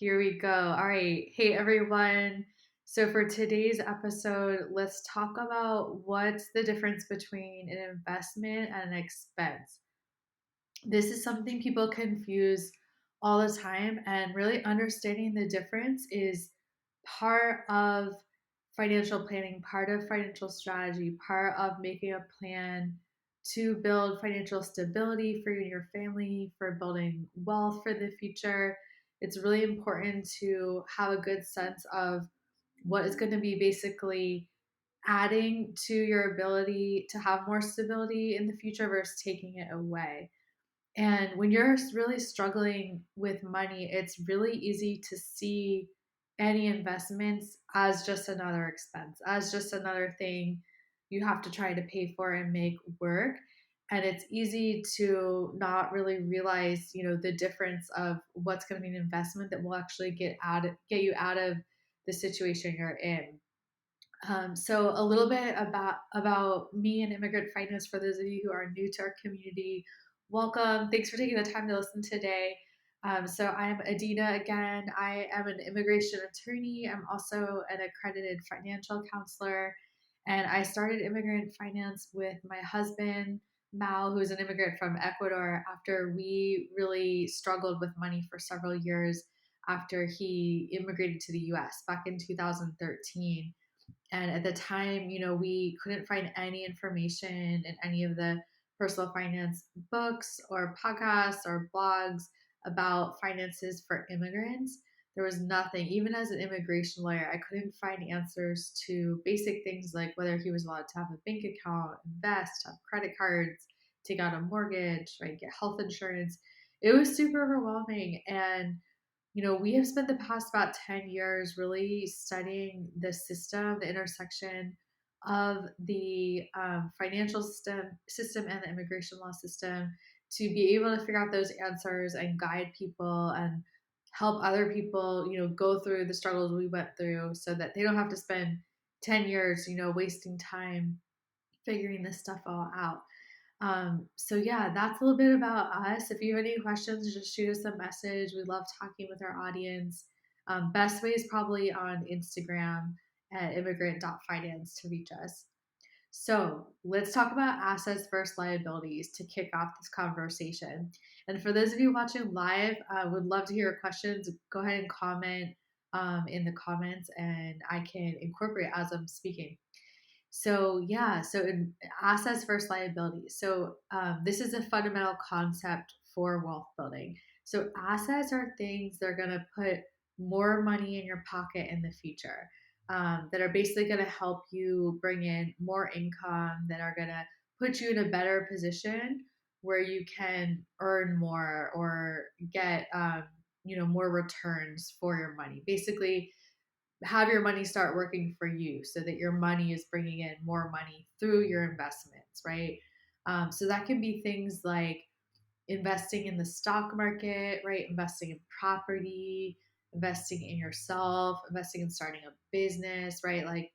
Here we go. All right. Hey, everyone. So, for today's episode, let's talk about what's the difference between an investment and an expense. This is something people confuse all the time, and really understanding the difference is part of financial planning, part of financial strategy, part of making a plan to build financial stability for you and your family, for building wealth for the future. It's really important to have a good sense of what is going to be basically adding to your ability to have more stability in the future versus taking it away. And when you're really struggling with money, it's really easy to see any investments as just another expense, as just another thing you have to try to pay for and make work. And it's easy to not really realize, the difference of what's going to be an investment that will actually get you out of the situation you're in. So a little bit about me and immigrant finance for those of you who are new to our community. Welcome. Thanks for taking the time to listen today. So I'm Adina again. I am an immigration attorney. I'm also an accredited financial counselor, and I started immigrant finance with my husband Mao, who's an immigrant from Ecuador, after we really struggled with money for several years after he immigrated to the U.S. back in 2013. And at the time, we couldn't find any information in any of the personal finance books or podcasts or blogs about finances for immigrants. There was nothing. Even as an immigration lawyer, I couldn't find answers to basic things like whether he was allowed to have a bank account, invest, have credit cards, take out a mortgage, right, get health insurance. It was super overwhelming. And we have spent the past about 10 years really studying the system, the intersection of the financial system and the immigration law system to be able to figure out those answers and guide people and help other people, go through the struggles we went through so that they don't have to spend 10 years, wasting time figuring this stuff all out. So yeah, that's a little bit about us. If you have any questions, just shoot us a message. We love talking with our audience. Best way is probably on Instagram at immigrant.finance to reach us. So let's talk about assets versus liabilities to kick off this conversation. And for those of you watching live, I would love to hear your questions. Go ahead and comment in the comments, and I can incorporate as I'm speaking. So yeah, so in assets versus liabilities. So this is a fundamental concept for wealth building. So assets are things that are going to put more money in your pocket in the future, that are basically going to help you bring in more income, that are going to put you in a better position where you can earn more or get more returns for your money. Basically, have your money start working for you so that your money is bringing in more money through your investments, right? So that can be things like investing in the stock market, right? Investing in property, investing in yourself, investing in starting a business, right? Like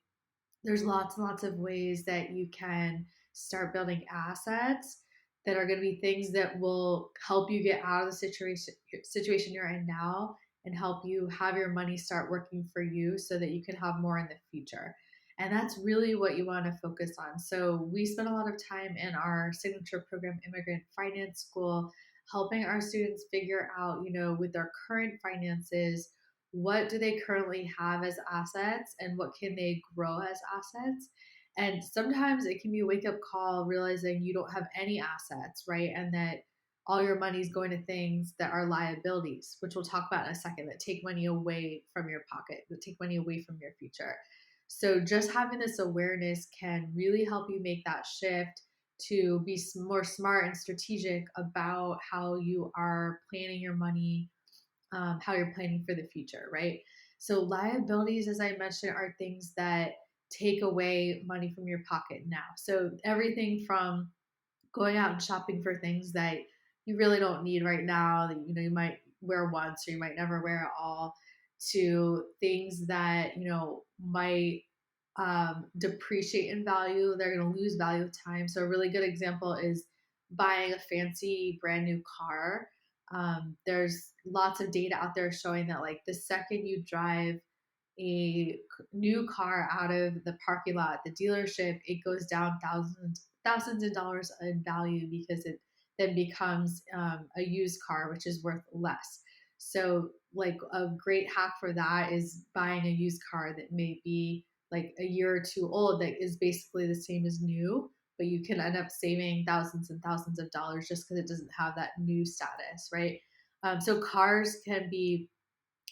there's lots and lots of ways that you can start building assets that are going to be things that will help you get out of the situation you're in now and help you have your money start working for you so that you can have more in the future. And that's really what you want to focus on. So we spend a lot of time in our signature program, Immigrant Finance School, helping our students figure out, with their current finances, what do they currently have as assets and what can they grow as assets. And sometimes it can be a wake up call realizing you don't have any assets, right? And that all your money is going to things that are liabilities, which we'll talk about in a second, that take money away from your pocket, that take money away from your future. So just having this awareness can really help you make that shift to be more smart and strategic about how you are planning your money, how you're planning for the future, right? So liabilities, as I mentioned, are things that take away money from your pocket now. So everything from going out and shopping for things that you really don't need right now, that you might wear once or you might never wear at all, to things that might depreciate in value. They're going to lose value with time. So a really good example is buying a fancy brand new car. There's lots of data out there showing that like the second you drive new car out of the parking lot at the dealership, it goes down thousands of dollars in value because it then becomes a used car, which is worth less. So, like a great hack for that is buying a used car that may be like a year or two old that is basically the same as new, but you can end up saving thousands and thousands of dollars just because it doesn't have that new status, right? So cars can be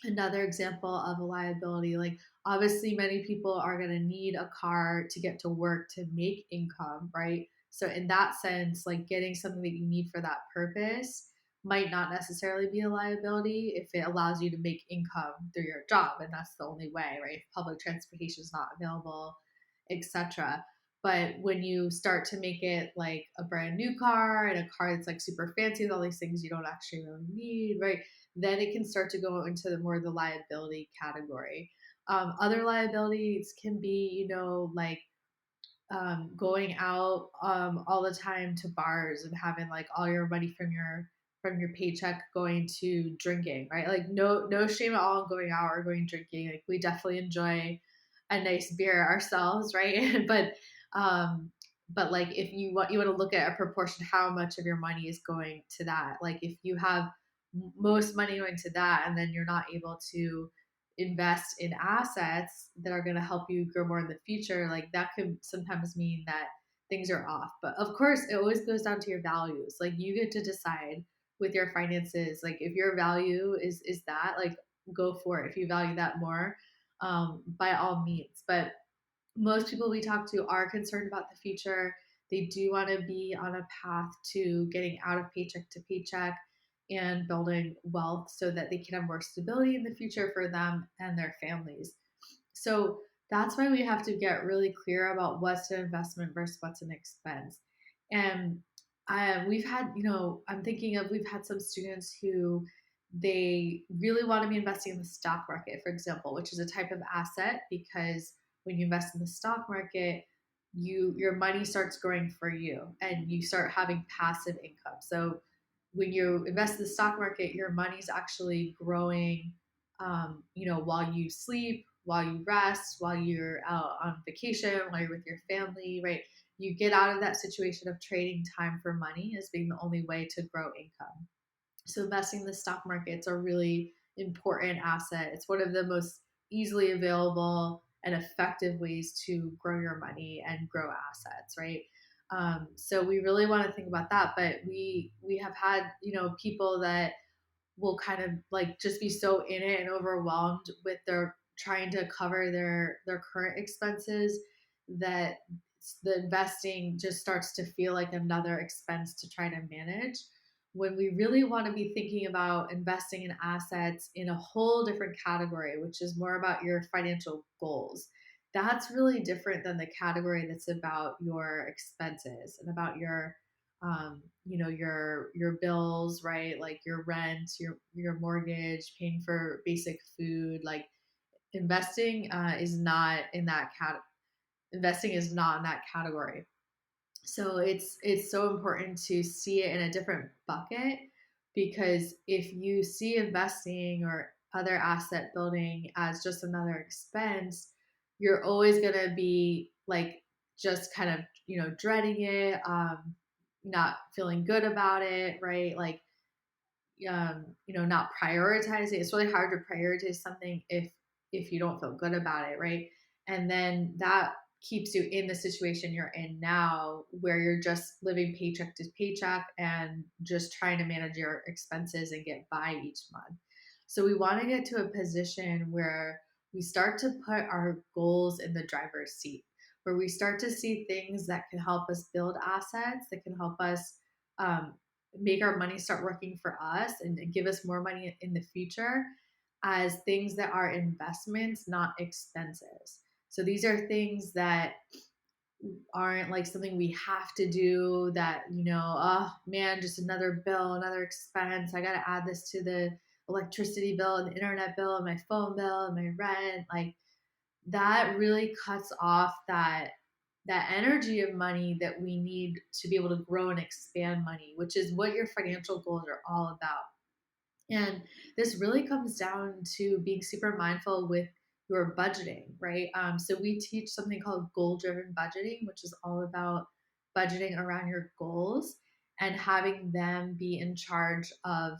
another example of a liability. Like, obviously, many people are going to need a car to get to work to make income, right? So, in that sense, like getting something that you need for that purpose might not necessarily be a liability if it allows you to make income through your job. And that's the only way, right? If public transportation is not available, etc. But when you start to make it like a brand new car and a car that's like super fancy with all these things you don't actually really need, right? Then it can start to go into the liability category. Other liabilities can be, like going out all the time to bars and having like all your money from your paycheck going to drinking, right? Like no shame at all in going out or going drinking. Like we definitely enjoy a nice beer ourselves, right? Um, but like if you want to look at a proportion, how much of your money is going to that? Like if you have most money going to that, and then you're not able to invest in assets that are going to help you grow more in the future, like that could sometimes mean that things are off. But of course, it always goes down to your values. Like you get to decide with your finances. Like if your value is that, like go for it. If you value that more, by all means. But most people we talk to are concerned about the future. They do want to be on a path to getting out of paycheck to paycheck and building wealth so that they can have more stability in the future for them and their families. So that's why we have to get really clear about what's an investment versus what's an expense. And we've had, I'm thinking of, we've had some students who they really want to be investing in the stock market, for example, which is a type of asset because when you invest in the stock market, your money starts growing for you and you start having passive income. So when you invest in the stock market, your money's actually growing, while you sleep, while you rest, while you're out on vacation, while you're with your family, right? You get out of that situation of trading time for money as being the only way to grow income. So investing in the stock market's a really important asset. It's one of the most easily available and effective ways to grow your money and grow assets, right? So we really want to think about that. But we have had people that will kind of like just be so in it and overwhelmed with their trying to cover their current expenses that the investing just starts to feel like another expense to try to manage, when we really want to be thinking about investing in assets in a whole different category, which is more about your financial goals. That's really different than the category that's about your expenses and about your bills, right? Like your rent, your mortgage, paying for basic food. Like investing is not in that investing is not in that category. So it's so important to see it in a different bucket, because if you see investing or other asset building as just another expense, you're always going to be like just kind of, dreading it, not feeling good about it, right? Like not prioritizing. It's really hard to prioritize something if you don't feel good about it, right? And then that keeps you in the situation you're in now, where you're just living paycheck to paycheck and just trying to manage your expenses and get by each month. So we want to get to a position where we start to put our goals in the driver's seat, where we start to see things that can help us build assets, that can help us um, make our money start working for us and give us more money in the future, as things that are investments, not expenses. So these are things that aren't like something we have to do, that, oh man, just another bill, another expense. I got to add this to the electricity bill and the internet bill and my phone bill and my rent. Like that really cuts off that energy of money that we need to be able to grow and expand money, which is what your financial goals are all about. And this really comes down to being super mindful with your budgeting, right? So we teach something called goal driven budgeting, which is all about budgeting around your goals and having them be in charge of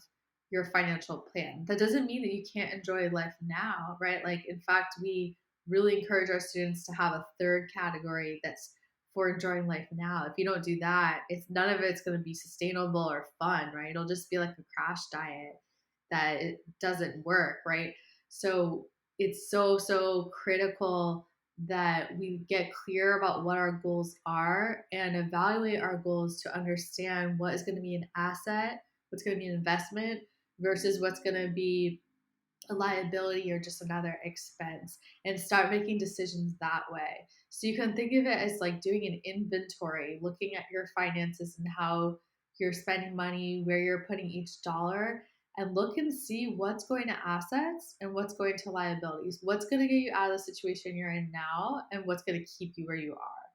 your financial plan. That doesn't mean that you can't enjoy life now, right? Like, in fact, we really encourage our students to have a third category that's for enjoying life now. If you don't do that, it's none of it's going to be sustainable or fun, right? It'll just be like a crash diet that it doesn't work, right? So it's so critical that we get clear about what our goals are and evaluate our goals to understand what is going to be an asset, what's going to be an investment versus what's going to be a liability or just another expense, and start making decisions that way. So you can think of it as like doing an inventory, looking at your finances and how you're spending money, where you're putting each dollar, and look and see what's going to assets and what's going to liabilities. What's going to get you out of the situation you're in now and what's going to keep you where you are.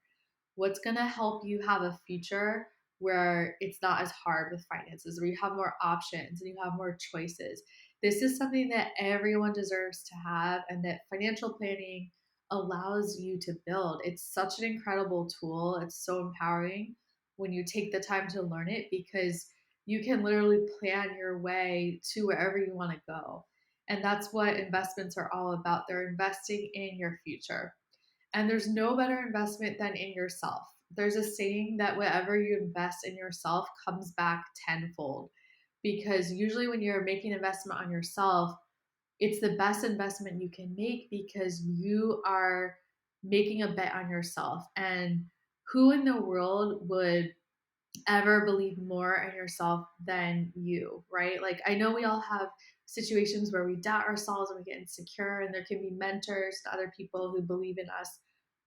What's going to help you have a future where it's not as hard with finances, where you have more options and you have more choices. This is something that everyone deserves to have, and that financial planning allows you to build. It's such an incredible tool. It's so empowering when you take the time to learn it, because you can literally plan your way to wherever you want to go. And that's what investments are all about. They're investing in your future. And there's no better investment than in yourself. There's a saying that whatever you invest in yourself comes back tenfold. Because usually, when you're making an investment on yourself, it's the best investment you can make because you are making a bet on yourself. And who in the world would ever believe more in yourself than you, right? Like, I know we all have situations where we doubt ourselves and we get insecure, and there can be mentors to other people who believe in us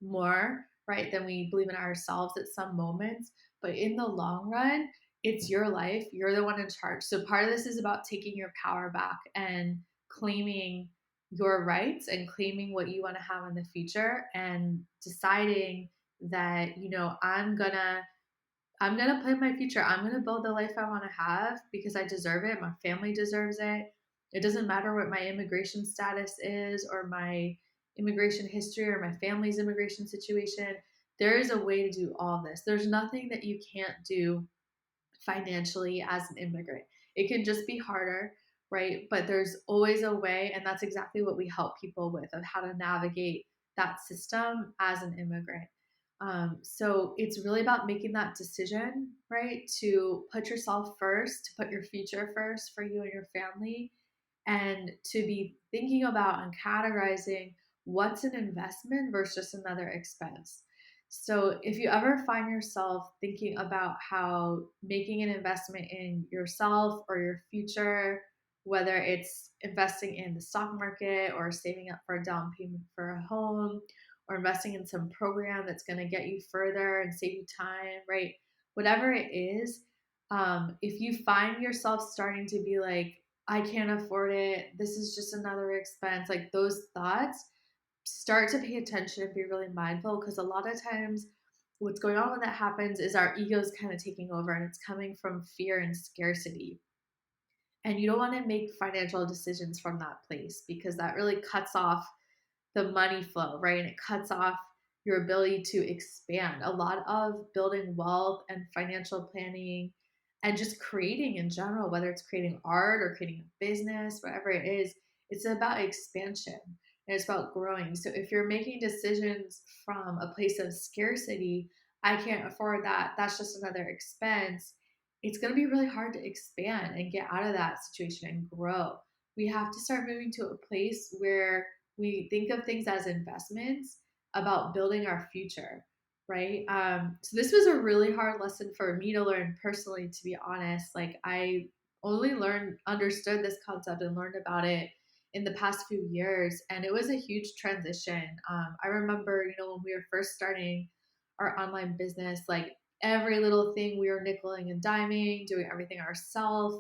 more, right, than we believe in ourselves at some moments. But in the long run, it's your life. You're the one in charge. So part of this is about taking your power back and claiming your rights and claiming what you want to have in the future, and deciding that, I'm gonna plan my future. I'm gonna build the life I want to have because I deserve it. My family deserves it. It doesn't matter what my immigration status is, or my immigration history, or my family's immigration situation. There is a way to do all this. There's nothing that you can't do financially as an immigrant. It can just be harder, right? But there's always a way, and that's exactly what we help people with, of how to navigate that system as an immigrant. So it's really about making that decision, right? To put yourself first, to put your future first for you and your family, and to be thinking about and categorizing what's an investment versus just another expense. So if you ever find yourself thinking about how making an investment in yourself or your future, whether it's investing in the stock market or saving up for a down payment for a home, or investing in some program that's going to get you further and save you time, right? Whatever it is, if you find yourself starting to be like, I can't afford it, this is just another expense, like those thoughts, start to pay attention and be really mindful, because a lot of times what's going on when that happens is our ego's kind of taking over, and it's coming from fear and scarcity. And you don't want to make financial decisions from that place, because that really cuts off the money flow, right? And it cuts off your ability to expand. A lot of building wealth and financial planning and just creating in general, whether it's creating art or creating a business, whatever it is, it's about expansion and it's about growing. So if you're making decisions from a place of scarcity, I can't afford that, that's just another expense, it's going to be really hard to expand and get out of that situation and grow. We have to start moving to a place where we think of things as investments about building our future, right? So this was a really hard lesson for me to learn personally, to be honest. Like, I only understood this concept and learned about it in the past few years, and it was a huge transition. I remember, when we were first starting our online business, like every little thing we were nickeling and diming, doing everything ourselves,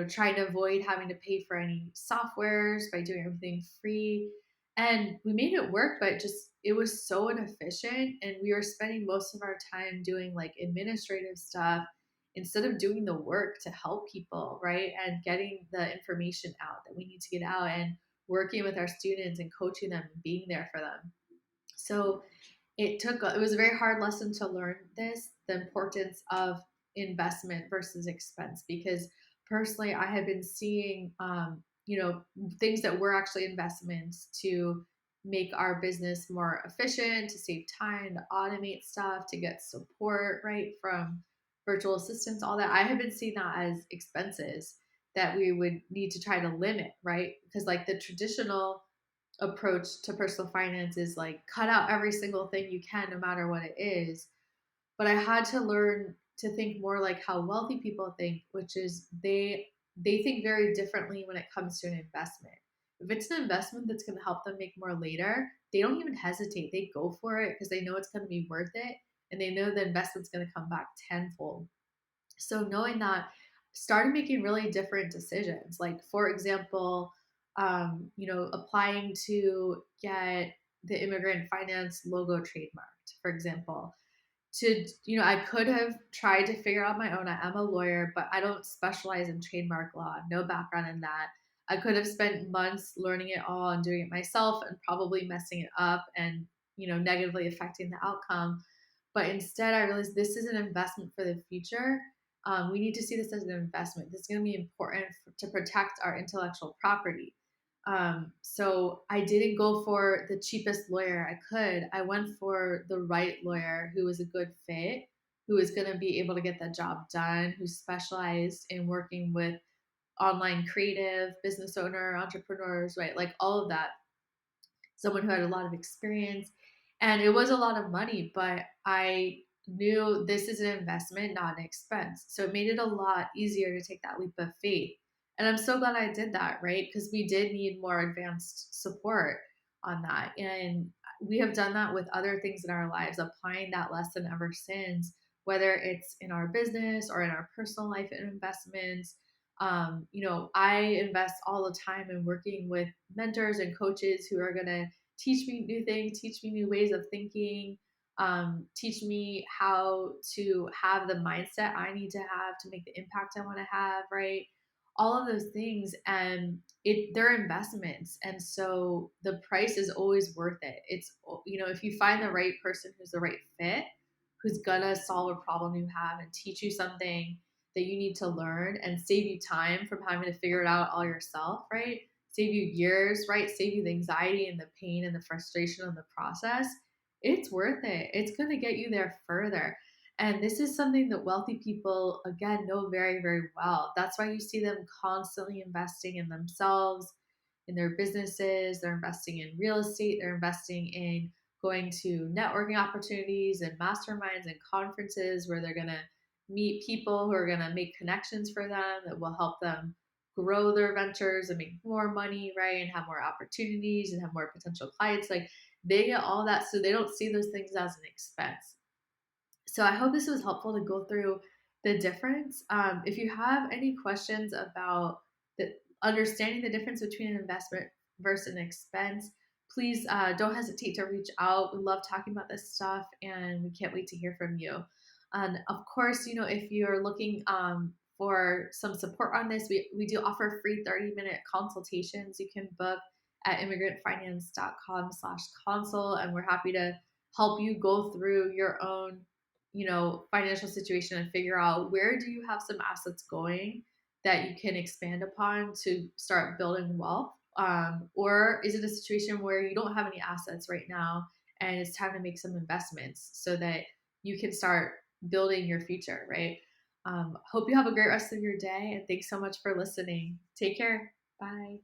trying to avoid having to pay for any softwares by doing everything free. And we made it work, but just it was so inefficient. And we were spending most of our time doing like administrative stuff instead of doing the work to help people, right? And getting the information out that we need to get out and working with our students and coaching them and being there for them. So it was a very hard lesson to learn this, the importance of investment versus expense, because personally I have been seeing things that were actually investments to make our business more efficient, to save time, to automate stuff, to get support, right, from virtual assistants, all that. I have been seeing that as expenses that we would need to try to limit, right? Because like the traditional approach to personal finance is like cut out every single thing you can, no matter what it is. But I had to learn to think more like how wealthy people think, which is they think very differently when it comes to an investment. If it's an investment that's going to help them make more later, they don't even hesitate. They go for it because they know it's going to be worth it, and they know the investment's going to come back tenfold. So knowing that, started making really different decisions. Like for example, applying to get the immigrant finance logo trademarked, for example. I could have tried to figure out my own. I am a lawyer, but I don't specialize in trademark law, no background in that. I could have spent months learning it all and doing it myself and probably messing it up and, negatively affecting the outcome. But instead, I realized this is an investment for the future. We need to see this as an investment. This is going to be important to protect our intellectual property. So I didn't go for the cheapest lawyer I could. I went for the right lawyer who was a good fit, who was going to be able to get the job done, who specialized in working with online creative, business owner, entrepreneurs, right? Like all of that, someone who had a lot of experience. And it was a lot of money, but I knew this is an investment, not an expense. So it made it a lot easier to take that leap of faith. And I'm so glad I did that, right? Because we did need more advanced support on that. And we have done that with other things in our lives, applying that lesson ever since, whether it's in our business or in our personal life and investments. I invest all the time in working with mentors and coaches who are going to teach me new things, teach me new ways of thinking, teach me how to have the mindset I need to have to make the impact I want to have, right? All of those things, and they're investments, and so the price is always worth it. It's if you find the right person who's the right fit, who's gonna solve a problem you have and teach you something that you need to learn and save you time from having to figure it out all yourself, right? Save you years, right? Save you the anxiety and the pain and the frustration of the process. It's worth it. It's going to get you there further. And this is something that wealthy people, again, know very, very well. That's why you see them constantly investing in themselves, in their businesses. They're investing in real estate. They're investing in going to networking opportunities and masterminds and conferences where they're going to meet people who are going to make connections for them that will help them grow their ventures and make more money, right? And have more opportunities and have more potential clients. Like they get all that. So they don't see those things as an expense. So I hope this was helpful to go through the difference. If you have any questions about the understanding the difference between an investment versus an expense, please don't hesitate to reach out. We love talking about this stuff, and we can't wait to hear from you. And of course, if you're looking for some support on this, we do offer free 30-minute consultations. You can book at immigrantfinance.com/consult, and we're happy to help you go through your own financial situation and figure out where do you have some assets going that you can expand upon to start building wealth, or is it a situation where you don't have any assets right now and it's time to make some investments so that you can start building your future, right? Hope you have a great rest of your day, and thanks so much for listening. Take care. Bye.